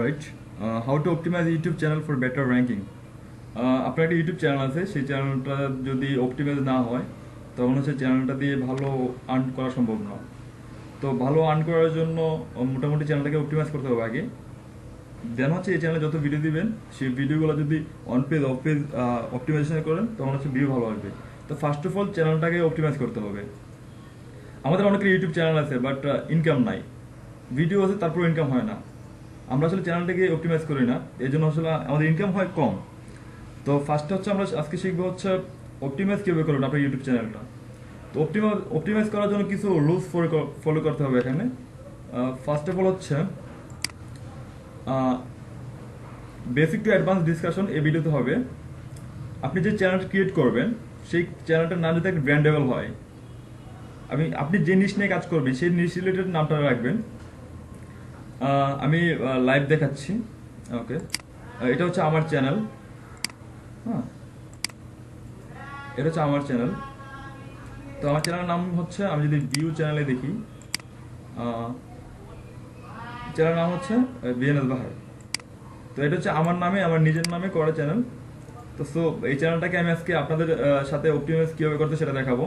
Right, how to optimise YouTube channel for better ranking. আপনার একটা YouTube channel আছে, সেই চ্যানেলটা যদি অপটিমাইজ না হয় তখন হচ্ছে চ্যানেলটা দিয়ে ভালো আর্ন করা সম্ভব না। তো ভালো আর্ন করার জন্য মোটামুটি চ্যানেলটাকে অপটিমাইজ করতে হবে আগে। দেন হচ্ছে এই চ্যানেলে যত ভিডিও দিবেন সেই ভিডিওগুলো যদি on page of page optimization করেন তখন হচ্ছে ভিউ ভালো আসবে। তো ফার্স্ট অফ অল চ্যানেলটাকে অপটিমাইজ করতে হবে। আমাদের অনেকের ইউটিউব চ্যানেল আছে বাট ইনকাম নাই, ভিডিও আছে তারপর ইনকাম হয় না। আমরা আসলে চ্যানেলটাকে অপটিমাইজ করি না, এই জন্য আসলে আমাদের ইনকাম হয় কম। তো ফার্স্টে হচ্ছে আমরা আজকে শিখবো হচ্ছে অপটিমাইজ কীভাবে করবেন আপনার ইউটিউব চ্যানেলটা। তো অপটিমাইজ করার জন্য কিছু রুলস ফলো করতে হবে এখানে। ফার্স্ট অফ অল হচ্ছে বেসিক টু অ্যাডভান্স ডিসকাশন এই ভিডিওতে হবে। আপনি যে চ্যানেলটা ক্রিয়েট করবেন সেই চ্যানেলটার নাম যাতে ব্র্যান্ডেবল হয়। আপনি যে নিশ নিয়ে কাজ করবেন সেই নিশ রিলেটেড নামটা রাখবেন। আমি লাইভ দেখাচ্ছি। ওকে, এটা হচ্ছে আমার চ্যানেল। হ্যাঁ, এটা হচ্ছে আমার চ্যানেল। তো আমার চ্যানেলের নাম হচ্ছে, আমি যদি ভিউ চ্যানেলে দেখি, চ্যানেলের নাম হচ্ছে বিএনএস বাহার। তো এটা হচ্ছে আমার নামে, আমার নিজের নামে করা চ্যানেল। তো এই চ্যানেলটাকে আমি আজকে আপনাদের সাথে অপটিমাইজ কীভাবে করতে সেটা দেখাবো।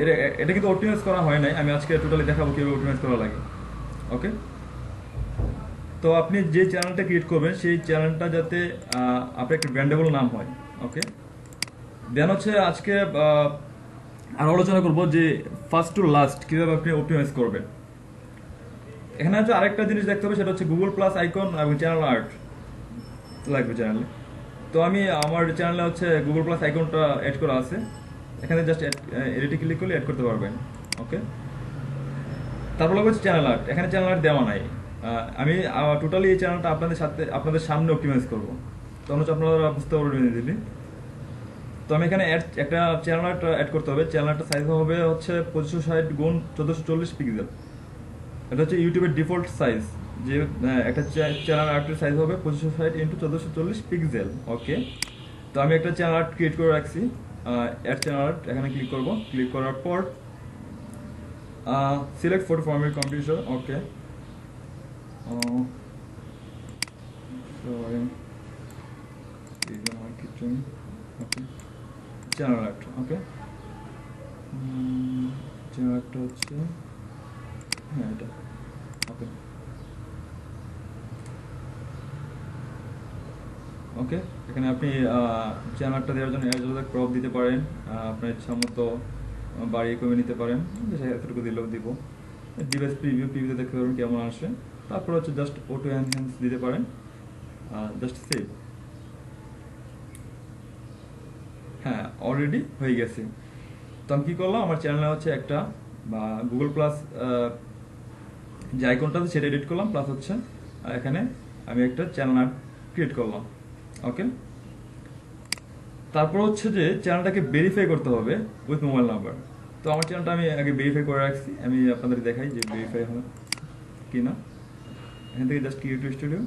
এটা এটা কিন্তু অপটিমাইজ করা হয় নাই, আমি আজকে টোটালি দেখাবো কীভাবে অপটিমাইজ করা লাগে। ওকে, তো আপনি যে চ্যানেলটা ক্রিয়েট করবেন সেই চ্যানেলটা যাতে আপনার একটা ব্র্যান্ডেবল নাম হয়। ওকে, দেন হচ্ছে আজকে আরো আলোচনা করবো যে ফার্স্ট টু লাস্ট কীভাবে আপনি অপটিমাইজ করবেন। এখানে হচ্ছে আরেকটা জিনিস দেখতে হবে, সেটা হচ্ছে গুগল প্লাস আইকন এবং চ্যানেল আর্ট লাগবে চ্যানেলে। তো আমি আমার চ্যানেলে হচ্ছে গুগল প্লাস আইকনটা অ্যাড করা আছে, এখানে জাস্ট এডিটে ক্লিক করলে অ্যাড করতে পারবেন। ওকে, তারপর হচ্ছে চ্যানেল আর্ট, এখানে চ্যানেল আর্ট দেওয়া নাই। আমি টোটালি এই চ্যানেলটা আপনাদের সামনে অপটিমাইজ করবো, তখন হচ্ছে আপনারা বুঝতে পারবেন ইজিলি। তো আমি এখানে একটা চ্যানেল আর্ট অ্যাড করতে হবে। চ্যানেল আর্টটা সাইজ হবে হচ্ছে 2560 গুণ 1440 পিক্সেল। এটা হচ্ছে ইউটিউবের ডিফল্ট সাইজ, যে একটা চ্যানেল আর্টের সাইজ হবে 2560 ইন্টু 1440 পিক্সেল। ওকে, তো আমি একটা চ্যানেল আর্ট ক্রিয়েট করে রাখছি। অ্যাড চ্যানেল আর্ট, এখানে ক্লিক করব। ক্লিক করার পর সিলেক্ট ফটো ফরম্যাট কম্পিউটার। ওকে, সরি, মার্কেটিং। ওকে, চ্যানেল আর্ট। ওকে, চ্যানেল আর্টটা হচ্ছে, হ্যাঁ এটা। ওকে, ওকে, এখানে আপনি চ্যানেলটা দেওয়ার জন্য ক্রপ দিতে পারেন, আপনার ইচ্ছা মতো বাড়িয়ে কমে নিতে পারেন, এতটুকু দিলেও দিব। ডিভাইস প্রিভিউতে দেখতে পারবেন কেমন আসে। তারপর হচ্ছে জাস্ট অটো এনহ্যান্স দিতে পারেন, জাস্ট সেভ। হ্যাঁ, অলরেডি হয়ে গেছে। তো আমি কী করলাম, আমার চ্যানেলে হচ্ছে একটা বা গুগল প্লাস যে আইকনটা আছে সেটা এডিট করলাম, প্লাস হচ্ছে এখানে আমি একটা চ্যানেল ক্রিয়েট করলাম। ওকে, তারপর হচ্ছে যে চ্যানেলটাকে ভেরিফাই করতে হবে উইথ মোবাইল নাম্বার। তো আমার চ্যানেলটা আমি আগে ভেরিফাই করে রাখছি, আমি আপনাদের দেখাই যে ভেরিফাই হয় কি না। এখান থেকে জাস্ট ক্রিয়েট স্টুডিও,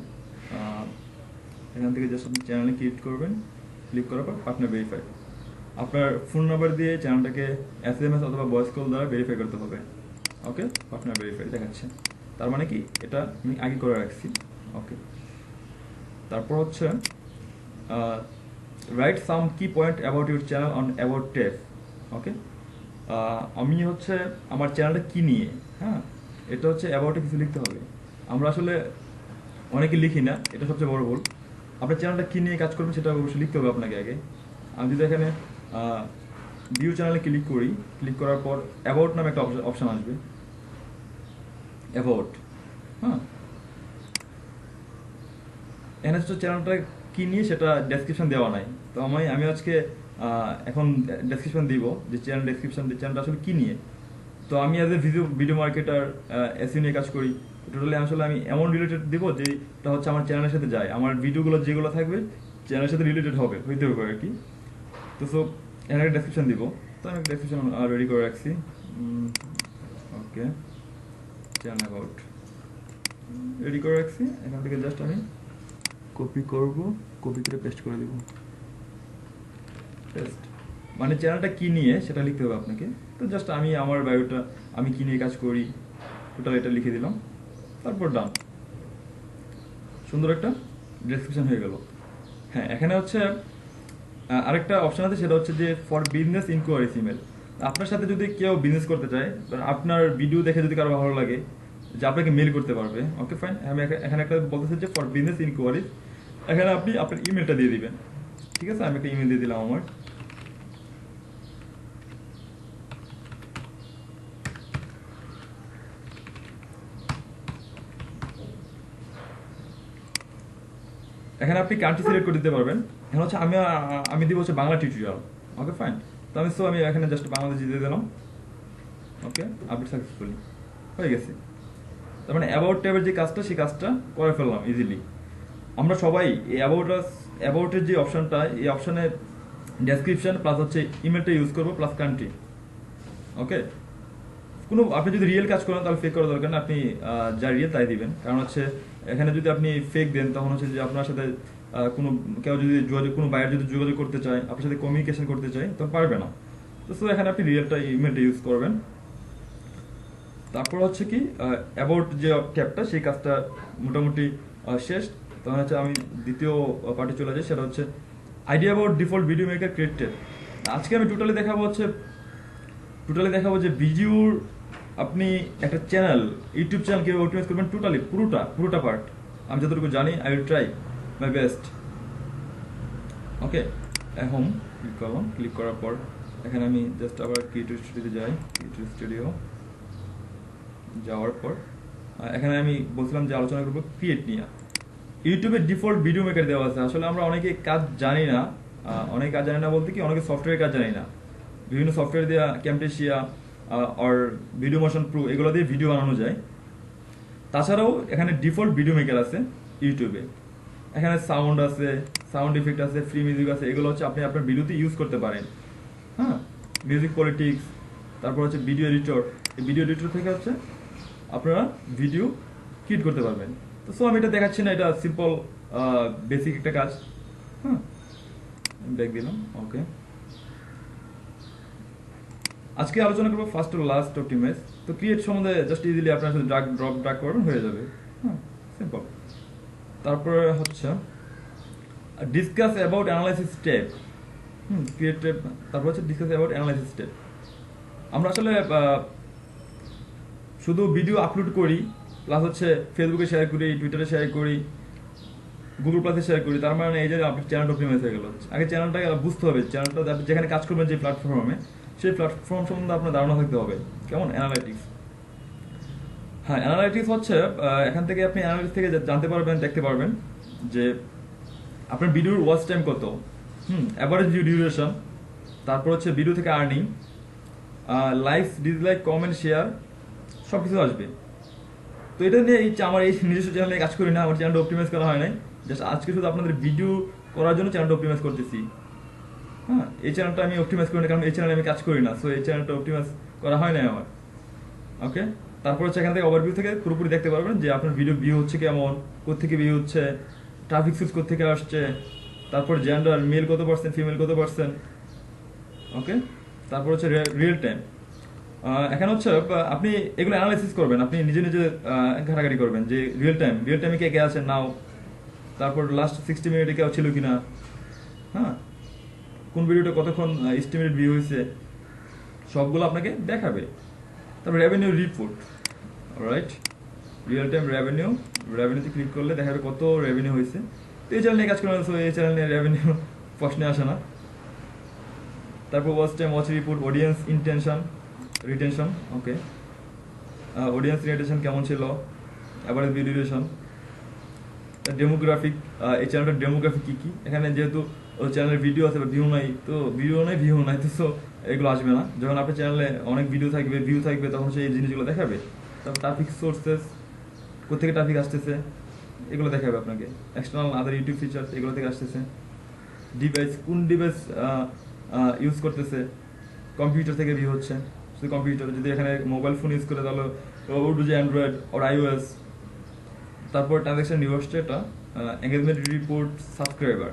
এখান থেকে জাস্ট আপনি চ্যানেলে ক্রিয়েট করবেন। ক্লিক করার পর পার্টনার ভেরিফাই, আপনার ফোন নাম্বার দিয়ে চ্যানেলটাকে SMS অথবা ভয়েস কল দ্বারা ভেরিফাই করতে হবে। ওকে, পার্টনার ভেরিফাই দেখাচ্ছে, তার মানে কি এটা আমি আগে করে রাখছি। ওকে, তারপর হচ্ছে right some key point about your channel on about tab. Okay, আমি হচ্ছে আমার চ্যানেলটা কি নিয়ে, হ্যাঁ এটা হচ্ছে অ্যাবাউটে কিছু লিখতে হবে। আমরা আসলে অনেকে লিখি না, এটা সবচেয়ে বড় ভুল। আপনার চ্যানেলটা কী নিয়ে কাজ করবেন সেটা অবশ্যই লিখতে হবে আপনাকে আগে। আমি যদি এখানে ভিউ চ্যানেলে ক্লিক করি, ক্লিক করার পর অ্যাবাউট নামে একটা অপশান আসবে, অ্যাবাউট। হ্যাঁ, এখানে হচ্ছে চ্যানেলটা কী নিয়ে সেটা ডেসক্রিপশন দেওয়া নাই। তো আমি আজকে এখন ডেসক্রিপশন দিব, যে চ্যানেল ডেসক্রিপশন, যে চ্যানেলটা আসলে কী নিয়ে। তো আমি as a video marketer SEO নিয়ে কাজ করি। টোটালি আসলে আমি এমন রিলেটেড দিব যেটা হচ্ছে আমার চ্যানেলের সাথে যায়, আমার ভিডিওগুলো যেগুলো থাকবে চ্যানেলের সাথে রিলেটেড হইতে হবে আর কি। তো এখানে একটা ডেসক্রিপশন দিব। তো আমি ডেসক্রিপশন রেডি করে রাখছি। ওকে, চ্যানেল অ্যাবাউট রেডি করে রাখছি। এখান থেকে জাস্ট আমি কপি করব, কপি করে পেস্ট করে দেব। পেস্ট মানে চ্যানেলটা কী নিয়ে সেটা লিখতে হবে আপনাকে। তো জাস্ট আমি আমার বায়োটা, আমি কী নিয়ে কাজ করি, টোটাল এটা লিখে দিলাম, তারপর ডান। সুন্দর একটা ডেসক্রিপশন হয়ে গেল। হ্যাঁ, এখানে হচ্ছে আরেকটা অপশন আছে, সেটা হচ্ছে যে ফর বিজনেস ইনকোয়ারিজ ইমেল। আপনার সাথে যদি কেউ বিজনেস করতে চায়, আপনার ভিডিও দেখে যদি কারো ভালো লাগে, যে আপনাকে মেল করতে পারবে, ওকে ফাইন। আমি এখানে একটা বলতেছি যে ফর বিজনেস ইনকোয়ারিজ, এখানে আপনি আপনার ইমেলটা দিয়ে দিবেন। ঠিক আছে, আমি একটা ইমেল দিয়ে দিলাম আমার। এখানে আপনি কান্ট্রি সিলেক্ট করে দিতে পারবেন। এখন হচ্ছে আমি দিব হচ্ছে বাংলা টিউটোরিয়াল, ওকে ফাইন। তো আমি এখানে জাস্ট বাংলাদেশ দিয়ে দিলাম। ওকে, আপডেট সাকসেসফুলি হয়ে গেছে। তার মানে অ্যাবাউট ট্যাবের যে কাজটা, সেই কাজটা করে ফেললাম ইজিলি। আমরা সবাই এই অ্যাবাউটের যে অপশনটা, এই অপশনে ডেসক্রিপশন প্লাস হচ্ছে ইমেলটা ইউজ করবো প্লাস কান্ট্রি। ওকে, আপনি যদি রিয়েল কাজ করেন তাহলে ফেক করা দরকার না, আপনি যা রিয়েল তাই দিবেন। কারণ হচ্ছে এখানে যদি আপনি ফেক দেন, তখন হচ্ছে যে আপনার সাথে কেউ যদি কোনো বায়ার যদি যোগাযোগ করতে চায়, আপনার সাথে কমিউনিকেশন করতে চায়, তখন পারবে না। তো এখানে আপনি রিয়েলটা ইমেলটা ইউজ করবেন। তারপর হচ্ছে কি অ্যাবাউট যে ট্যাবটা, সেই কাজটা মোটামুটি শেষ। তখন হচ্ছে আমি দ্বিতীয় পার্টে চলে যাই, সেটা হচ্ছে idea about default video maker created. আজকে আমি টোটালি দেখাবো যে ভিডিওর আপনি একটা চ্যানেল, ইউটিউব চ্যানেল কীভাবে অপটিমাইজ করবেন, টোটালি পুরোটা পার্ট আমি যতটুকু জানি। I will try my best. Okay, এখন ক্লিক করলাম। ক্লিক করার পর এখানে আমি জাস্ট আবার ক্রিয়েটিভ স্টুডিওতে যাই। ক্রিয়েটিভ স্টুডিও যাওয়ার পর এখানে আমি বলছিলাম যে আলোচনা করবো ক্রিয়েট নিয়ে। ইউটিউবের ডিফল্ট ভিডিও মেকার দেওয়া আছে। আসলে আমরা অনেকে কাজ জানি না, বলতে কি অনেকে সফটওয়্যারের কাজ জানি না। বিভিন্ন সফটওয়্যার দিয়ে ক্যামটেশিয়া আর ভিডিও মোশন প্রো এগুলো দিয়ে ভিডিও বানানো যায়। তাছাড়াও এখানে ডিফল্ট ভিডিও মেকার আছে ইউটিউবে। এখানে সাউন্ড আছে, সাউন্ড ইফেক্ট আছে, ফ্রি মিউজিক আছে। এগুলো হচ্ছে আপনি আপনার ভিডিওতে ইউজ করতে পারেন। হ্যাঁ, মিউজিক পলিটিক্স, তারপর হচ্ছে ভিডিও এডিটর। এই ভিডিও এডিটর থেকে হচ্ছে আপনারা ভিডিও ক্রিয়েট করতে পারবেন। তো আমি এটা দেখাচ্ছি না, এটা সিম্পল বেসিক একটা কাজ। হ্যাঁ, ব্যাক দিলাম। ওকে, আজকে আলোচনা করবো ফার্স্ট টু লাস্ট অপটিমাইজ। তো ক্রিয়েট সম্বন্ধে জাস্ট ইজিলি আপনার সাথে ড্রাগ করবেন, হয়ে যাবে। হ্যাঁ, সিম্পল। তারপরে হচ্ছে discuss about analysis step. Creative. তারপর হচ্ছে ডিসকাস অ্যাবাউট অ্যানালাইসিস স্টেপ। আমরা আসলে শুধু ভিডিও আপলোড করি, প্লাস হচ্ছে ফেসবুকে শেয়ার করি, টুইটারে শেয়ার করি, গুগল প্লাসে শেয়ার করি, তার মানে এই যে আপনার চ্যানেলটা অপটিমাইজ হয়ে গেল। আগে চ্যানেলটাকে বুঝতে হবে, চ্যানেলটা যেখানে কাজ করবেন যে প্ল্যাটফর্মে, সেই প্ল্যাটফর্ম সম্বন্ধে আপনার ধারণা থাকতে হবে। কেমন অ্যানালাইটিক্স। হ্যাঁ, অ্যানালাইটিক্স হচ্ছে এখান থেকে আপনি অ্যানালাইটিক্স থেকে জানতে পারবেন, দেখতে পারবেন যে আপনার ভিডিওর ওয়াচ টাইম কত, অ্যাভারেজ ভিডিও ডিউরেশন, তারপর হচ্ছে ভিডিও থেকে earning, likes, dislike, comment, share, সব কিছু আসবে। তো এটা নিয়ে আমার এই নিজস্ব চ্যানেলে কাজ করি না, আমার চ্যানেলটা অপটিমাইজ করা হয় নাই। জাস্ট আজকে শুধু আপনাদের ভিডিও করার জন্য চ্যানেলটা অপটিমাইজ করতেছি। হ্যাঁ, এই চ্যানেলটা আমি অপটিমাইজ করি না, কারণ এই চ্যানেলে আমি কাজ করি না। সো এই চ্যানেলটা অপটিমাইজ করা হয় নাই আমার। ওকে, তারপর হচ্ছে এখান থেকে ওভারভিউ থেকে পুরোপুরি দেখতে পারবেন যে আপনার ভিডিও ভিউ হচ্ছে কেমন, কোথেকে ভিউ হচ্ছে, ট্রাফিক সোর্স কোথেকে আসছে, তারপর জেন্ডার, মেল কত পার্সেন্ট, ফিমেল কত পার্সেন্ট। ওকে, তারপর হচ্ছে রিয়েল টাইম। এখানে হচ্ছে আপনি এগুলো অ্যানালাইসিস করবেন, আপনি নিজে ঘাটাঘাটি করবেন যে রিয়েল টাইমে কে আছে নাও, তারপর লাস্ট 60 মিনিটে কেউ ছিল কিনা, হ্যাঁ, কোন ভিডিওটা কতক্ষণ এস্টিমেটেড ভিউ হয়েছে, সবগুলো আপনাকে দেখাবে। তারপর revenue report. Right, real time রেভিনিউতে ক্লিক করলে দেখাবে কত রেভিনিউ হয়েছে। তো এই চ্যানেল নিয়ে কাজ করবেন, এই চ্যানেল নিয়ে রেভিনিউ প্রশ্নে আসে না। তারপর watch time, watch report, audience retention. Okay, audience retention কেমন ছিল, অ্যাভারেজ ভিডিও ডিউরেশন, ডেমোগ্রাফিক, এই চ্যানেলটার ডেমোগ্রাফিক কী। এখানে যেহেতু চ্যানেলের ভিডিও আছে বা ভিউ নাই, তো সো এগুলো আসবে না। যখন আপনার চ্যানেলে অনেক ভিডিও থাকবে, ভিউ থাকবে, তখন সেই জিনিসগুলো দেখাবে। তারপর ট্রাফিক সোর্সেস, কোথেকে ট্রাফিক আসতেছে, এগুলো দেখাবে আপনাকে। এক্সটার্নাল আদার ইউটিউব ফিচার্স, এগুলো থেকে আসতেছে। ডিভাইস, কোন ডিভাইস ইউজ করতেছে, কম্পিউটার থেকে ভিউ হচ্ছে, শুধু কম্পিউটার। যদি এখানে মোবাইল ফোন ইউজ করে তাহলে উঠবে যে অ্যান্ড্রয়েড ওর iOS। তারপর ট্রানজ্যাকশন রিভার্সটা, এটা এঙ্গেজমেন্ট রিপোর্ট, সাবস্ক্রাইবার।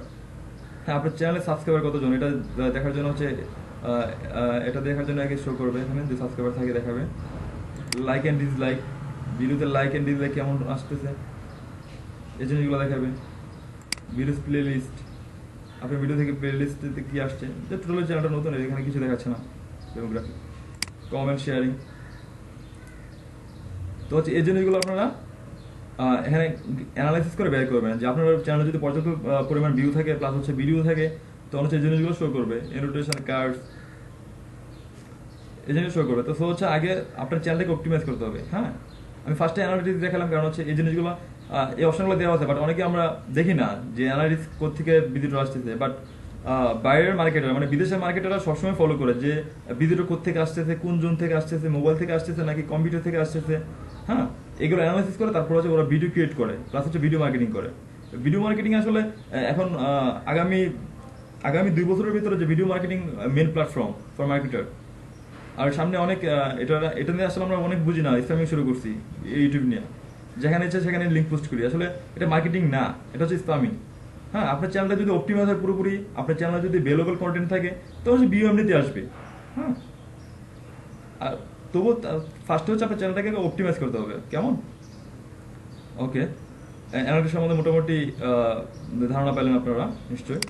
হ্যাঁ, আপনার চ্যানেলে সাবস্ক্রাইবার কতজন, এটা দেখার জন্য হচ্ছে আগে শো করবে এখানে, যে সাবস্ক্রাইবার থাকে দেখাবে। লাইক অ্যান্ড ডিসলাইক, ভিডিওতে লাইক অ্যান্ড ডিসলাইক কেমন আসতেছে। এই জিনিসগুলো দেখাবে। ভিডিওস প্লে লিস্ট, আপনার ভিডিও থেকে প্লে লিস্টে কি আসছে, যে টোটাল চ্যানেলটা নতুন, এখানে কিছু দেখাচ্ছে না। Demography, comment, sharing. তো হচ্ছে এই জিনিসগুলো আপনারা এখানে অ্যানালাইসিস করে বের করবেন যে আপনার চ্যানেলে যদি পর্যাপ্ত পরিমাণ ভিউ থাকে প্লাস হচ্ছে ভিডিও থাকে, তখন হচ্ছে এই জিনিসগুলো শো করবে। এনোটেশন, কার্ডস, এই জিনিস শো করবে। তো হচ্ছে আগে আপনার চ্যানেলটাকে অপটিমাইজ করতে হবে। হ্যাঁ, আমি ফার্স্টে অ্যানালিটিক্স দেখালাম, কারণ হচ্ছে এই জিনিসগুলো এই অপশনগুলো দেওয়া আছে, বাট অনেকে আমরা দেখি না যে অ্যানালিটিক্স কোথেকে ভিডিওটা আসতেছে। বাট বাইরের মার্কেটার, মানে বিদেশের মার্কেটাররা সবসময় ফলো করে যে ভিডিওটা কোথেকে আসতেছে, কোন জোন থেকে আসতেছে, মোবাইল থেকে আসতেছে নাকি কম্পিউটার থেকে আসতেছে। হ্যাঁ, এগুলো অ্যানালাইসিস করে তারপর হচ্ছে ওরা ভিডিও ক্রিয়েট করে, প্লাস হচ্ছে ভিডিও মার্কেটিং করে। ভিডিও মার্কেটিং আসলে এখন আগামী আগামী 2 বছরের ভিতরে যে video marketing main platform for marketer. আর সামনে অনেক এটা নিয়ে আসলে আমরা অনেক বুঝি না, স্প্যামিং শুরু করছি ইউটিউব নিয়ে, যেখানে ইচ্ছে সেখানে লিঙ্ক পোস্ট করি। আসলে এটা মার্কেটিং না, এটা হচ্ছে স্প্যামিং। হ্যাঁ, আপনার চ্যানেলটা যদি অপটিমাইজ হয় পুরোপুরি, আপনার চ্যানেলে যদি ভ্যালুয়েবল কন্টেন্ট থাকে, তো হচ্ছে ভিউ এমনিতে আসবে। হ্যাঁ, আর তবুও ফার্স্টে হচ্ছে আপনার চ্যানেলটাকে অপটিমাইজ করতে হবে। কেমন? ওকে, অ্যানালিটিক্স সম্বন্ধে মোটামুটি ধারণা পেলেন আপনারা নিশ্চয়ই।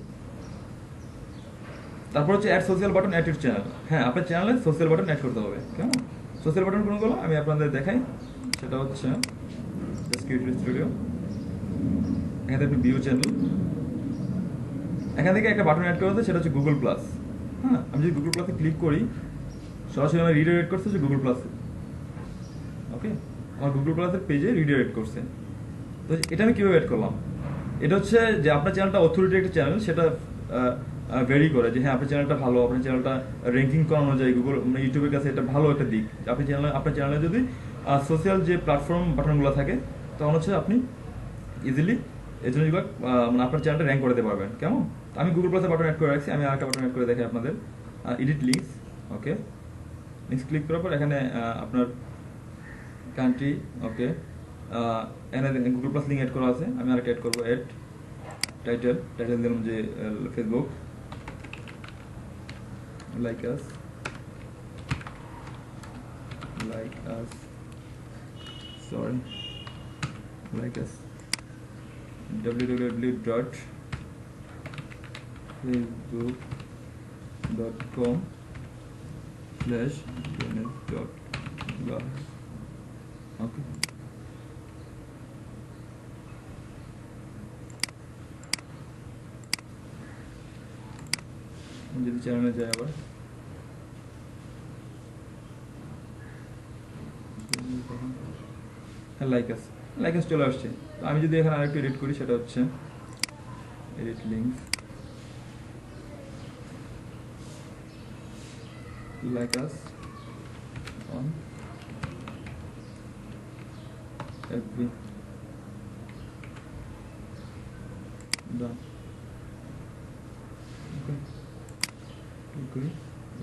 তারপর হচ্ছে add social button at your channel. হ্যাঁ, আপনার চ্যানেলে সোশ্যাল বাটন অ্যাড করতে হবে। কেমন? সোশ্যাল বাটন কোনগুলো আমি আপনাদের দেখাই। সেটা হচ্ছে জাস্ট কিউরিয়াস স্টুডিও, এখান থেকে ভিউ চ্যানেল, এখান থেকে একটা বাটন অ্যাড করতে, সেটা হচ্ছে গুগল প্লাস। হ্যাঁ, আমি যদি গুগল প্লাসে ক্লিক করি, সরাসরি আমার রিডাইরেক্ট করছে হচ্ছে গুগল প্লাসে। ওকে, আমার গুগল প্লাসের পেজে রিডাইরেক্ট করছে। তো এটা আমি কীভাবে অ্যাড করলাম? এটা হচ্ছে যে আপনার চ্যানেলটা অথরিটি একটা চ্যানেল, সেটা ভেরি করে যে হ্যাঁ আপনার চ্যানেলটা ভালো, আপনার চ্যানেলটা র্যাঙ্কিং করানো যায় গুগল, মানে ইউটিউবের কাছে এটা ভালো একটা দিক। আপনার চ্যানেলে যদি সোশ্যাল যে প্ল্যাটফর্ম বাটনগুলো থাকে, তখন হচ্ছে আপনি ইজিলি এই জিনিসগুলো মানে আপনার চ্যানেলটা র্যাঙ্ক করতে পারবেন। কেমন? আমি গুগল প্লাসে বাটন অ্যাড করে রাখছি, আমি আরেকটা বাটন অ্যাড করে দেখাই আপনাদের, এডিট লিঙ্কস। ওকে, লিঙ্কস ক্লিক করার পর এখানে আপনার কান্ট্রি, ওকে, এখানে গুগল প্লাস লিঙ্ক অ্যাড করা আছে, আমি আরেকটা অ্যাড করবো। অ্যাড টাইটেল দিলাম যে Facebook, like us sorry like us www.facebook.com/dns.blah. okay, যদি চ্যানেলে যায় আবার হ্যাঁ, লাইক আস চলে আসছে। তো আমি যদি এখানে আরেকটু এডিট করি, সেটা হচ্ছে edit links, like us on FB, done. Okay,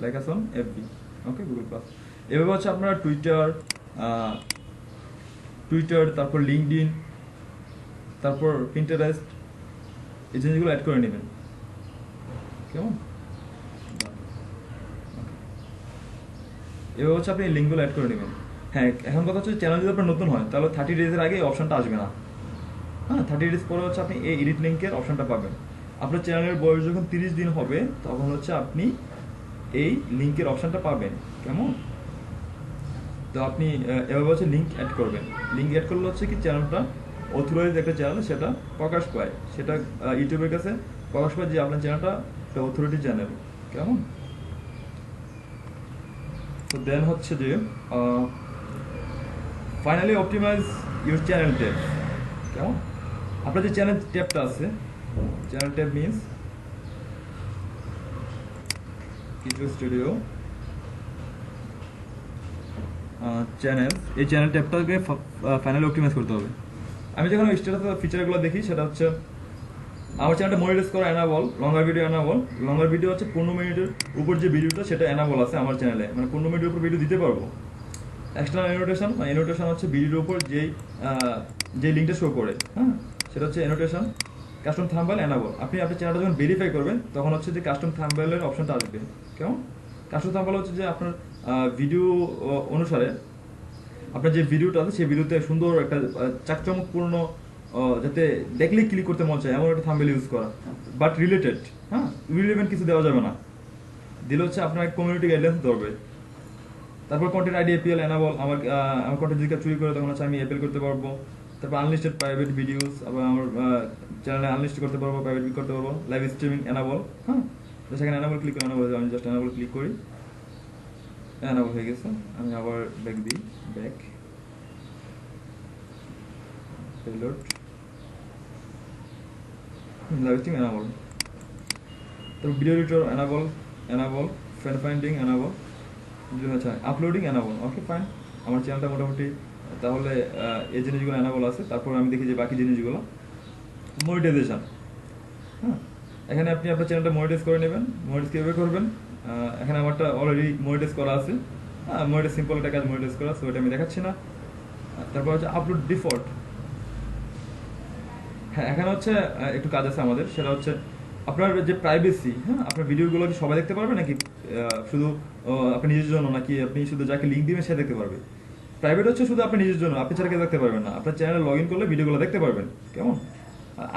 like us on FB, okay, Google plus. এভাবে হচ্ছে আপনারা টুইটার, তারপর লিঙ্কডইন, তারপর পিন্টারেস্ট, এই জিনিসগুলো অ্যাড করে নেবেন। কেমন? এভাবে হচ্ছে আপনি লিঙ্কগুলো অ্যাড করে নেবেন। হ্যাঁ, এখন কথা হচ্ছে চ্যানেল যদি আপনার নতুন হয়, তাহলে 30 ডেজের আগে এই অপশনটা আসবে না। হ্যাঁ, 30 ডেজ পরে হচ্ছে আপনি এই এডিট লিঙ্কের অপশনটা পাবেন। আপনার চ্যানেলের বয়স যখন 30 দিন হবে, তখন হচ্ছে আপনি এই লিঙ্কের অপশনটা পাবেন। কেমন? তো আপনি এভাবে হচ্ছে লিঙ্ক অ্যাড করবেন। লিঙ্ক অ্যাড করলে হচ্ছে কি চ্যানেলটা অথরাইজ একটা চ্যানেল, সেটা প্রকাশ পায়, সেটা ইউটিউবের কাছে প্রকাশ পায় যে আপনার চ্যানেলটা একটা অথরিটি চ্যানেল। কেমন? তো দেন হচ্ছে যে finally optimize your channel tab. কেমন? আপনার যে চ্যানেল ট্যাবটা আছে, channel tab means curious studio channel, এই চ্যানেল ট্যাবটাকে ফাইনালি অপটিমাইজ করতে হবে। আমি যখন স্ট্যাটাস ফিচারগুলো দেখি, সেটা হচ্ছে আমার চ্যানেলটা মনিটাইজ করা অ্যানাবল, লঙ্গার ভিডিও অ্যানাবল। লঙ্গার ভিডিও হচ্ছে 15 মিনিটের উপর যে ভিডিওটা, সেটা অ্যানাবল আছে আমার চ্যানেলে, মানে 15 মিনিটের উপর ভিডিও দিতে পারবো। এক্সটার্নাল অ্যানোটেশন, মানে অ্যানোটেশন হচ্ছে ভিডিওর উপর যে লিঙ্কটা শো করে, হ্যাঁ, সেটা হচ্ছে অ্যানোটেশন। কাস্টম থাম্বনেল অ্যানাবল, আপনি আপনার চ্যানেলটা যখন ভেরিফাই করবেন, তখন হচ্ছে যে কাস্টম থাম্বনেলের অপশনটা আসবে। কেমন? কাস্টম থাম্বনেল হচ্ছে যে আপনার ভিডিও অনুসারে আপনার যে ভিডিওটা আছে, সেই ভিডিওতে সুন্দর একটা চাকচমকপূর্ণ যাতে দেখলেই ক্লিক করতে মন চায় এমন একটা থাম্বনেল ইউজ করা, বাট রিলেটেড, হ্যাঁ রিলেভেন্ট কিছু দেওয়া যাবে না, দিলে হচ্ছে আপনার কমিউনিটি গাইডলাইন্স ধরবে। তারপর কন্টেন্ট আইডি এপিএল এনাবল, আমার কন্টেন্ট যদি কেউ চুরি করে তখন হচ্ছে আমি এপিএল করতে পারবো। তারপর আনলিস্টেড প্রাইভেট ভিডিওস, আবার আমার চ্যানেলে আনলিস্ট করতে পারবো, প্রাইভেট করতে পারবো। লাইভ স্ট্রিমিং এনাবল, হ্যাঁ সেখানে এনাবল ক্লিক করে এনাবল, আমি জাস্ট এনাবল ক্লিক করি, এনাবল হয়ে গেছে। আমি আবার ব্যাক দিই, back payload, live stream enable. তারপর video editor enable, enable friend finding enable, আচ্ছা আপলোডিং এনাবল। ওকে ফাইন, আমার চ্যানেলটা মোটামুটি তাহলে এই জিনিসগুলো এনাবল আছে। তারপর আমি দেখি যে বাকি জিনিসগুলো মনিটাইজেশন, হ্যাঁ এখানে আপনি আপনার চ্যানেলটা মনিটাইজ করে নেবেন। মনিটাইজ কীভাবে করবেন, এখানে আমারটা অলরেডি মনিটাইজ করা আছে, হ্যাঁ মনিটাইজ সিম্পল একটা কাজ মনিটাইজ করা, সো এটা আমি দেখাচ্ছি না। তারপর হচ্ছে আপলোড ডিফল্ট, হ্যাঁ এখানে হচ্ছে একটু কাজ আছে আমাদের, সেটা হচ্ছে আপনার যে প্রাইভেসি, হ্যাঁ আপনার ভিডিওগুলো কি সবাই দেখতে পারবে নাকি শুধু আপনি নিজের জন্য, নাকি আপনি শুধু যাকে লিঙ্ক দিবেন সে দেখতে পারবে। প্রাইভেট হচ্ছে শুধু আপনি নিজের জন্য, আপনি ছাড়া কেউ দেখতে পারবেন না, আপনার চ্যানেলে লগ ইন করলে ভিডিওগুলো দেখতে পারবেন, কেমন।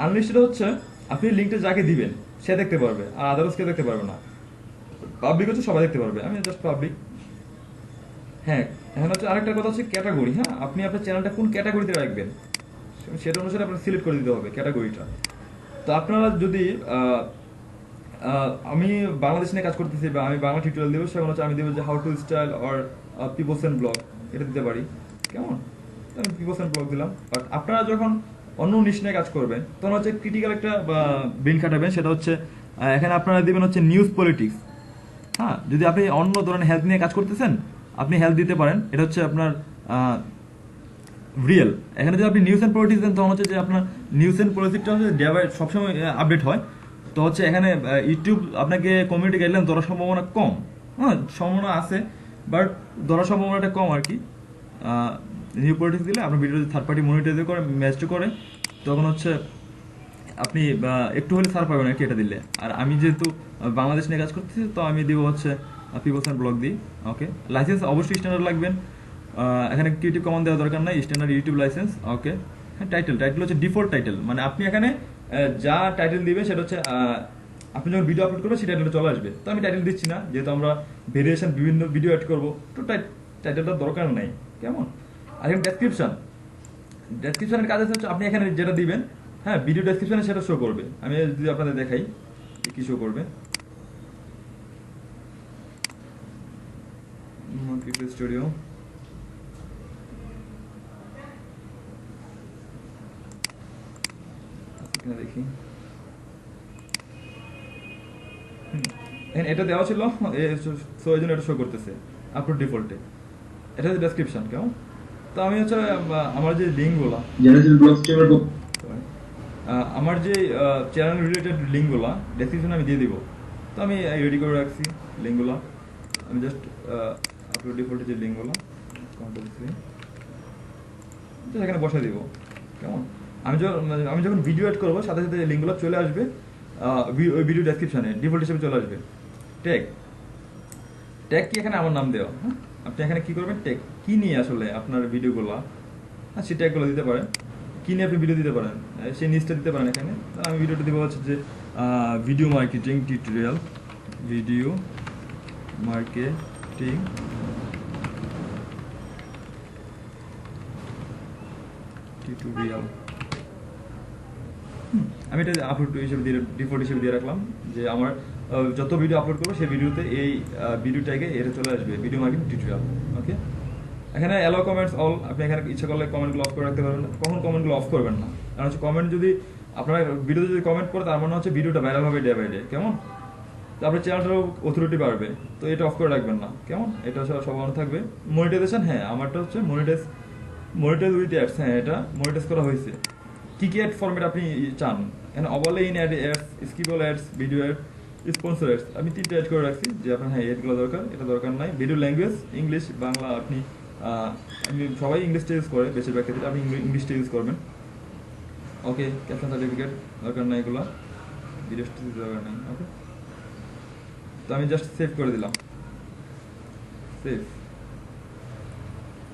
আনলিস্টেড হচ্ছে আপনি লিঙ্কটা যাকে দিবেন সে দেখতে পারবে, আর আদার্স কেউ দেখতে পারবে না। পাবলিক হচ্ছে সবাই দেখতে পারবে, আমি জাস্ট পাবলিক। হ্যাঁ এখন হচ্ছে আরেকটা কথা হচ্ছে ক্যাটাগরি, হ্যাঁ আপনি আপনার চ্যানেলটা কোন ক্যাটাগরিতে রাখবেন সেটা অনুসারে আপনার সিলেক্ট করে দিতে হবে ক্যাটাগরিটা। তো আপনারা যদি আমি বাংলাদেশ নিয়ে কাজ করতেছি বা আমি বাংলা টিউটোরিয়াল দেবো, সেখানে হচ্ছে আমি দেবো যে how to style or people's and blog, এটা দিতে পারি, কেমন। আমি পিপলস অ্যান্ড ব্লগ দিলাম। বাট আপনারা যখন অন্য নিশ নিয়ে কাজ করবেন তখন হচ্ছে ক্রিটিক্যাল একটা ব্রেন খাটাবেন, সেটা হচ্ছে এখানে আপনারা দেবেন হচ্ছে নিউজ পলিটিক্স। হ্যাঁ যদি আপনি অন্য ধরনের হেলথ নিয়ে কাজ করতেছেন আপনি হেলথ দিতে পারেন, এটা হচ্ছে আপনার রিয়েল। এখানে যদি আপনি নিউজ অ্যান্ড পলিটিক্স দেন তখন হচ্ছে যে আপনার নিউজ অ্যান্ড পলিটিক্সটা হচ্ছে ডে বাই সবসময় আপডেট হয়। তো হচ্ছে এখানে ইউটিউব আপনাকে কমিউনিটি গাইডলাইন ধরার সম্ভাবনা কম, হ্যাঁ সম্ভাবনা আছে বাট ধরার সম্ভাবনাটা কম আর কি। নিউ পলিটিক্স দিলে আপনার ভিডিও যদি থার্ড পার্টি মনিটাইজ করে ম্যাচ করে তখন হচ্ছে আপনি একটু হলে ছাড় পাবেন আর কি এটা দিলে। আর আমি যেহেতু বাংলাদেশ নিয়ে কাজ করতেছি তো আমি দিব হচ্ছে পিপলস অ্যান্ড ব্লগ দিই। ওকে লাইসেন্স অবশ্যই স্ট্যান্ডার্ড লাগবেন, এখানে ক্রিয়েটিভ কমন দেওয়া দরকার নাই, স্ট্যান্ডার্ড ইউটিউব লাইসেন্স। ওকে হ্যাঁ টাইটেল হচ্ছে ডিফল্ট টাইটেল, মানে আপনি এখানে যা টাইটেল দিবেন সেটা হচ্ছে আপনি যখন ভিডিও আপলোড করবেন সেই টাইটেলটা চলে আসবে। তো আমি টাইটেল দিচ্ছি না, যেহেতু আমরা ভেরিয়েশন বিভিন্ন ভিডিও অ্যাড করবো, তো টাইটেলটা দরকার নাই, কেমন। আর এখানে ডেসক্রিপশনের কাজ হচ্ছে আপনি এখানে যেটা দিবেন, হ্যাঁ ভিডিও ডেসক্রিপশনে সেটা শো করবে। আমি যদি আপনাদের দেখাই কি শো করবে, স্টুডিও দেখি, এটা দেওয়া ছিল সো এই জন্য এটা শো করতেছে আপলোড ডিফল্টে, এটা হচ্ছে ডেসক্রিপশন, কেমন। তো আমি হচ্ছে আমার যে লিঙ্কগুলো, আমার যে চ্যানেল রিলেটেড লিঙ্কগুলো ডেসক্রিপশনে আমি দিয়ে দিব। তো আমি রেডি করে রাখছি লিঙ্কগুলো, আমি জাস্ট আপলোড ডিফল্টের যে লিঙ্কগুলো সেখানে বসে দিব, কেমন। আমি যখন ভিডিও এড করবো সাথে সাথে লিঙ্কগুলো চলে আসবে ওই ভিডিও ডেসক্রিপশনে ডিফল্ট হিসেবে চলে আসবে। ট্যাগ কি এখানে আমার নাম দেওয়া, হ্যাঁ আপনি এখানে কি করবেন, ট্যাগ কি নিয়ে আসলে আপনার ভিডিওগুলো, হ্যাঁ সেই ট্যাগগুলো দিতে পারেন, কি নিয়ে আপনি ভিডিও দিতে পারেন সেই নিউজটা দিতে পারেন এখানে। আমি ভিডিওটা দেবো হচ্ছে যে video marketing tutorial, video marketing tutorial. আমি এটা আপলোড হিসেবে দিয়ে ডিফল্ট হিসেবে দিয়ে রাখলাম যে আমার যত ভিডিও আপলোড করবো সেই ভিডিওতে এই ভিডিও ট্যাগে এটা চলে আসবে, ভিডিও মার্কেটিং টিউটোরিয়াল। ওকে এখানে অ্যালো কমেন্টস অল, আপনি এখানে ইচ্ছা করলে কমেন্টগুলো অফ করে রাখতে পারবেন, কখন কমেন্টগুলো অফ করবেন না, কারণ হচ্ছে কমেন্ট যদি আপনার ভিডিওতে যদি কমেন্ট করে তার মানে হচ্ছে ভিডিওটা ভাইরাল হবে ডে বাই ডে, কেমন। তো আপনার চ্যানেলটারও অথরিটি বাড়বে, তো এটা অফ করে রাখবেন না, কেমন। এটা সব অন থাকবে। মনিটাইজেশন, হ্যাঁ আমারটা হচ্ছে মনিটাইজ উইথ অ্যাডস, হ্যাঁ এটা মনিটাইজ করা হয়েছে। কি কি অ্যাড ফরম্যাট আপনি চান, এখানে overlay in ad ads, skippable ads, video ad, sponsor ads, আমি 3টা অ্যাড করে রাখছি যে আপনার হ্যাঁ এডগুলো দরকার, এটা দরকার নাই। ভিডিও ল্যাঙ্গুয়েজ ইংলিশ, বাংলা, আপনি আমি সবাই ইংলিশটা ইউজ করে বেশিরভাগ ক্ষেত্রে, আপনি ইংলিশটা ইউজ করবেন। ওকে ক্যাপশন সার্টিফিকেট দরকার নাই, এগুলো ভিডিও দরকার নাই। ওকে তো আমি জাস্ট সেভ করে দিলাম,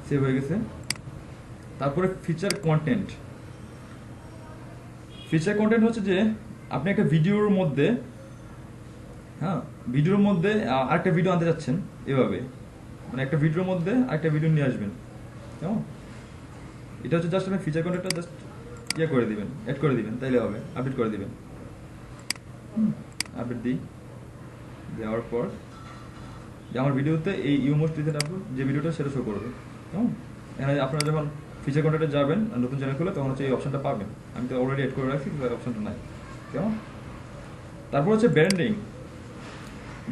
সেভ হয়ে গেছে। তারপরে ফিচার কন্টেন্ট, ফিচার কন্টেন্ট হচ্ছে যে আপনি একটা ভিডিওর মধ্যে, হ্যাঁ, ভিডিওর মধ্যে আরেকটা ভিডিও আনতে যাচ্ছেন এভাবে, মানে একটা ভিডিওর মধ্যে আরেকটা ভিডিও নিয়ে আসবেন, কেমন? এটা হচ্ছে জাস্ট আপনি ফিচার কন্টেন্টটা জাস্ট ইয়ে করে দিবেন, অ্যাড করে দিবেন, তাইলে হবে, আপডেট করে দিবেন। আপডেট দিই, দেওয়ার পর যে আমার ভিডিওতে এই ইউ মোস্ট রিসেন্ট আপলোড যে ভিডিওটা সেটা শো করবে, কেমন? এখানে আপনারা যখন ফিচার কন্টেন্টে যাবেন আর নতুন চ্যানেল খুলে তখন হচ্ছে এই অপশনটা পাবেন। আমি তো অলরেডি অ্যাড করে রাখছি, অপশনটা নাই, কেমন? তারপর হচ্ছে ব্র্যান্ডিং।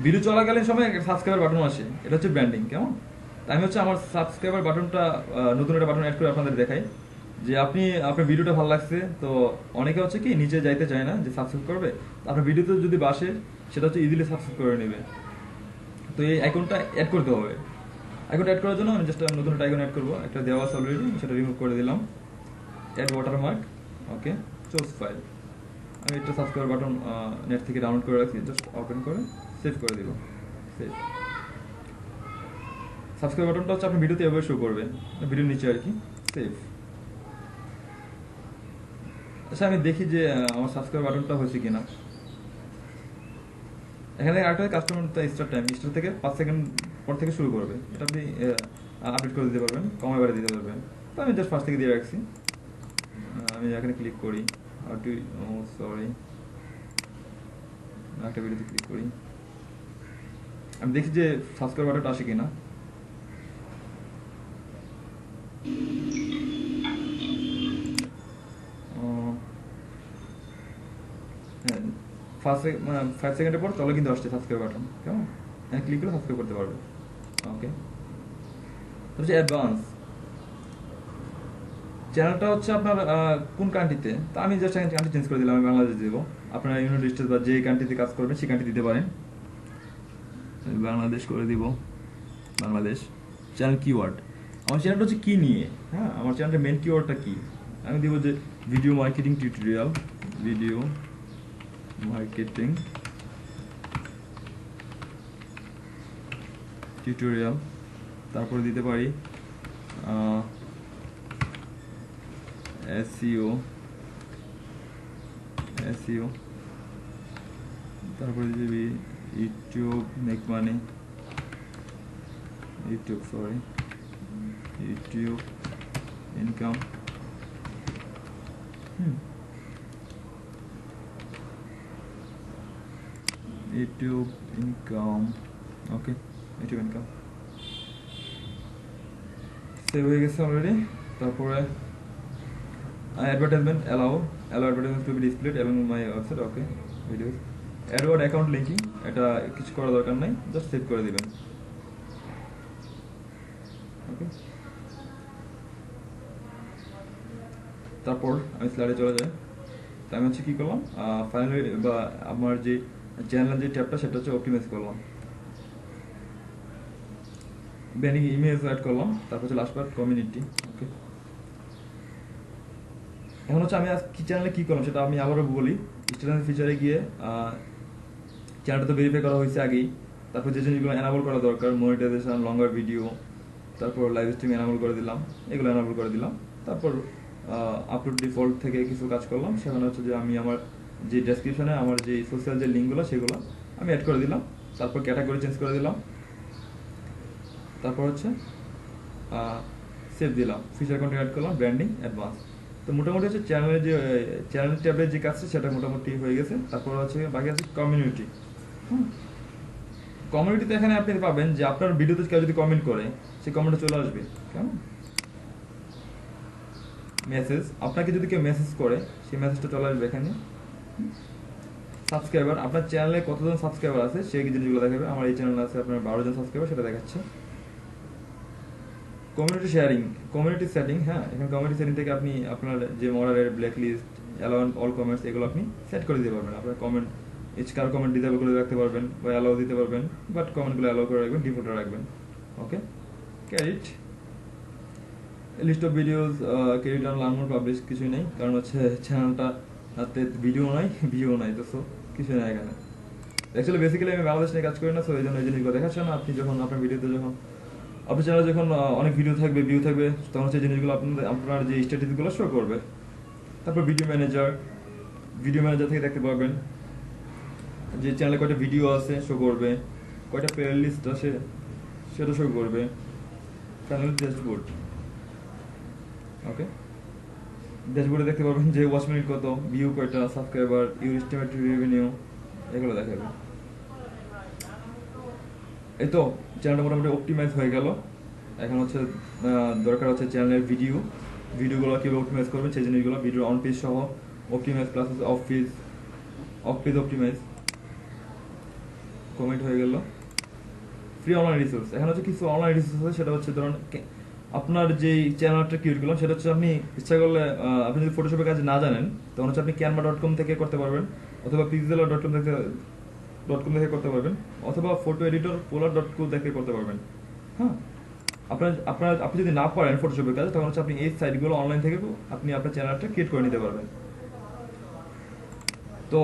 ভিডিও চলাকালীন সময় একটা সাবস্ক্রাইবার বাটন আসে, এটা হচ্ছে ব্র্যান্ডিং, কেমন? আমি হচ্ছে আমার সাবস্ক্রাইবার বাটনটা নতুন একটা বাটন অ্যাড করে আপনাদের দেখাই যে আপনি আপনার ভিডিওটা ভালো লাগছে, তো অনেকে হচ্ছে কি নিচে যাইতে চায় না যে সাবস্ক্রাইব করবে, আপনার ভিডিওতে যদি বাসে সেটা হচ্ছে ইজিলি সাবস্ক্রাইব করে নেবে। তো এই আইকনটা অ্যাড করতে হবে। আইকনটা অ্যাড করার জন্য আমি জাস্ট নতুন একটা আইকন অ্যাড করবো, একটা দেওয়া আছে অলরেডি, সেটা রিমুভ করে দিলাম। অ্যাড ওয়াটারমার্ক, ওকে, চোজ ফাইল। আমি একটা সাবস্ক্রাইব বাটন নেট থেকে ডাউনলোড করে রাখছি, জাস্ট ওপেন করে সেভ করে দিব। সেভ সাবস্ক্রাইব বাটনটা হচ্ছে আপনার ভিডিওতে এভাবে শো করবে, ভিডিওর নিচে আর কি। সেভ। আচ্ছা আমি দেখি যে আমার সাবস্ক্রাইব বাটনটা হয়েছে কিনা। এখানে আরেকটা কাস্টমার স্টার্ট টাইম, স্টার্ট থেকে 5 সেকেন্ড পর থেকে শুরু করবে, এটা আপনি আপডেট করে দিতে পারবেন, কমায় বাড়িয়ে দিতে পারবেন। তো আমি জাস্ট ফার্স্ট থেকে দিয়ে রাখছি। আমি এখানে ক্লিক করি, আর টু, ও সরি, একটা ভিডিওতে ক্লিক করি, আমি দেখি যে সাবস্ক্রাইব বাটনটা আসে কিনা। হ্যাঁ, 5 সেকেন্ডের পর চলো কিন্তু আসছে সাবস্ক্রাইব বাটন, কেমন? হ্যাঁ, ক্লিক করে সাবস্ক্রাইব করতে পারবে। ওকে, হচ্ছে অ্যাডভান্স। চ্যানেলটা হচ্ছে আপনার কোন কান্ট্রিতে, তো আমি জাস্ট কান্ট্রি চেঞ্জ করে দিলাম, আমি বাংলাদেশ দেবো। আপনারা ইউনাইটেড স্টেটস বা যে কান্ট্রিতে কাজ করবেন সেই কান্ট্রি দিতে পারেন। বাংলাদেশ করে দিব, বাংলাদেশ। চ্যানেল কিওয়ার্ড, আমার চ্যানেলটা হচ্ছে কি নিয়ে, হ্যাঁ, আমার চ্যানেলটা মেন কিওয়ার্ডটা কি, আমি দিব যে video marketing tutorial, video marketing tutorial. তারপরে দিতে পারি এসইও, এসইও। তারপরে দিবি YouTube make money, YouTube sorry, YouTube income. YouTube income, okay, YouTube income save হয়ে গেছে অলরেডি। তারপরে advertisement allow advertisement to be displayed এবং my website, okay, videos. AdWord account linking, এটা কিছু করা দরকার নাই, জাস্ট সেভ করে দিবেন, ওকে। তারপর আমি স্লাইডে চলে যাই। তো আমি হচ্ছে কী করলাম, ফাইনালি বা আমার যে চ্যানেলের যে ট্যাবটা সেটা হচ্ছে অপটিমাইজ করলাম, ব্যানিং ইমেজ অ্যাড করলাম। তারপর হচ্ছে লাস্ট পার্ট কমিউনিটি, ওকে। এখন হচ্ছে আমি আজ কি চ্যানেলে কী করলাম সেটা আমি আবারও বলি। স্টুডেন্ট ফিচারে গিয়ে চ্যানেলটা তো ভেরিফাই করা হয়েছে আগেই। তারপর যে জিনিসগুলো এনাবল করা দরকার, মনিটাইজেশন, লঙ্গার ভিডিও, তারপর লাইভ স্ট্রিম এনাবল করে দিলাম, এগুলো এনাবল করে দিলাম। তারপর আপলোড ডিফল্ট থেকে কিছু কাজ করলাম, সেখানে হচ্ছে যে আমি আমার যে ডেসক্রিপশনে আমার যে সোশ্যাল যে লিঙ্কগুলো সেগুলো আমি অ্যাড করে দিলাম। তারপর ক্যাটাগরি চেঞ্জ করে দিলাম। তারপর হচ্ছে সেভ দিলাম, ফিচার কন্টেন্ট অ্যাড করলাম, ব্র্যান্ডিং, অ্যাডভান্স। তো মোটামুটি হচ্ছে চ্যানেলের যে চ্যানেল ট্যাবের যে কাজটা সেটা মোটামুটি হয়ে গেছে। তারপর হচ্ছে বাকি আছে কমিউনিটি। কমিউনিটিতে এখানে আপনি পাবেন যে আপনার ভিডিওতে কেউ যদি কমেন্ট করে সেই কমেন্টটা চলে আসবে, কেমন? মেসেজ, আপনাকে যদি কেউ মেসেজ করে সেই মেসেজটা চলে আসবে এখানে। সাবস্ক্রাইবার, আপনার চ্যানেলে কতজন সাবস্ক্রাইবার আছে সেই জিনিসগুলো দেখাবে। আমার এই চ্যানেলে আছে আপনার 12 জন সাবস্ক্রাইবার, সেটা দেখাচ্ছে। কমিউনিটি শেয়ারিং, কমিউনিটি সেটিং, হ্যাঁ, এখানে কমিউনিটি সেটিং থেকে আপনি আপনার যে moderate, black list, allow all comments, এগুলো আপনি সেট করে দিতে পারবেন। আপনার কমেন্ট কার কমেন্ট ডিসেবল করে রাখতে পারবেন বা অ্যালাউ দিতে পারবেন, বাট কমেন্টগুলো অ্যালাউ করে রাখবেন, ডিফল্টে রাখবেন, ওকে। ক্যারিট, লিস্ট অফ ভিডিওস, ক্যারিট অন লার্ন মোর পাবলিশ, কিছুই নেই, কারণ হচ্ছে চ্যানেলটা হাতে ভিডিও নাই, ভিডিও নাই, তো সো কিছুই নাই এখানে। অ্যাকচুয়ালি বেসিক্যালি আমি বাংলাদেশ নিয়ে কাজ করি না, সো এই জন্য এই জিনিসগুলো দেখাচ্ছে না। আপনি যখন আপনার ভিডিওতে যখন আপনার চ্যানেলে যখন অনেক ভিডিও থাকবে, ভিউ থাকবে, তখন হচ্ছে জিনিসগুলো আপনার যে স্ট্যাটিসগুলো শো করবে। তারপর ভিডিও ম্যানেজার, ভিডিও ম্যানেজার থেকে দেখতে পারবেন যে চ্যানেলে কয়টা ভিডিও আছে শো করবে, কয়টা প্লে লিস্ট আছে সেটা শো করবে। চ্যানেলের ড্যাশবোর্ড, ওকে, ড্যাশবোর্ডে দেখতে পারবেন যে ওয়াচ মিনিট কত, ভিউ কয়টা, সাবস্ক্রাইবার, ইউর এস্টিমেটেড রেভিনিউ, এগুলো দেখাবে। এই তো চ্যানেলটা মোটামুটি অপটিমাইজ হয়ে গেল। এখন হচ্ছে দরকার হচ্ছে চ্যানেলের ভিডিওগুলো কীভাবে অপটিমাইজ করবেন সেই জিনিসগুলো, ভিডিও অন পেজ সহ অপটিমাইজ, প্লাস হচ্ছে অফ পেজ অপটিমাইজ। কমেন্ট হয়ে গেল। ফ্রি অনলাইন রিসোর্স, এখন হচ্ছে কিছু অনলাইন রিসোর্স আছে, সেটা হচ্ছে ধরুন আপনার যেই চ্যানেলটা ক্রিয়েট করলাম সেটা হচ্ছে আপনি ইচ্ছা করলে আপনি যদি ফটোশপের কাজ না জানেন তখন হচ্ছে আপনি canva.com থেকে করতে পারবেন, অথবা pixel.com থেকে করতে পারবেন, অথবা ফটো এডিটর polar.co থেকে করতে পারবেন। হ্যাঁ, আপনি যদি না পারেন ফটোশপের কাজ তখন হচ্ছে আপনি এই সাইটগুলো অনলাইন থেকে আপনি আপনার চ্যানেলটা ক্রিয়েট করে নিতে পারবেন। তো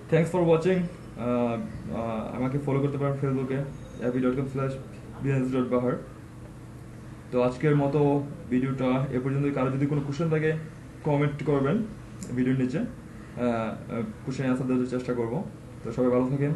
থ্যাংকস ফর ওয়াচিং। আমাকে ফলো করতে পারেন ফেসবুকে ab.com/business.bahar। তো আজকের মতো ভিডিওটা এ পর্যন্ত। কারো যদি কোনো কোশ্চেন থাকে কমেন্ট করবেন ভিডিওর নিচে, কোশ্চেন অ্যান্সার দেওয়ার চেষ্টা করবো। তো সবাই ভালো থাকেন।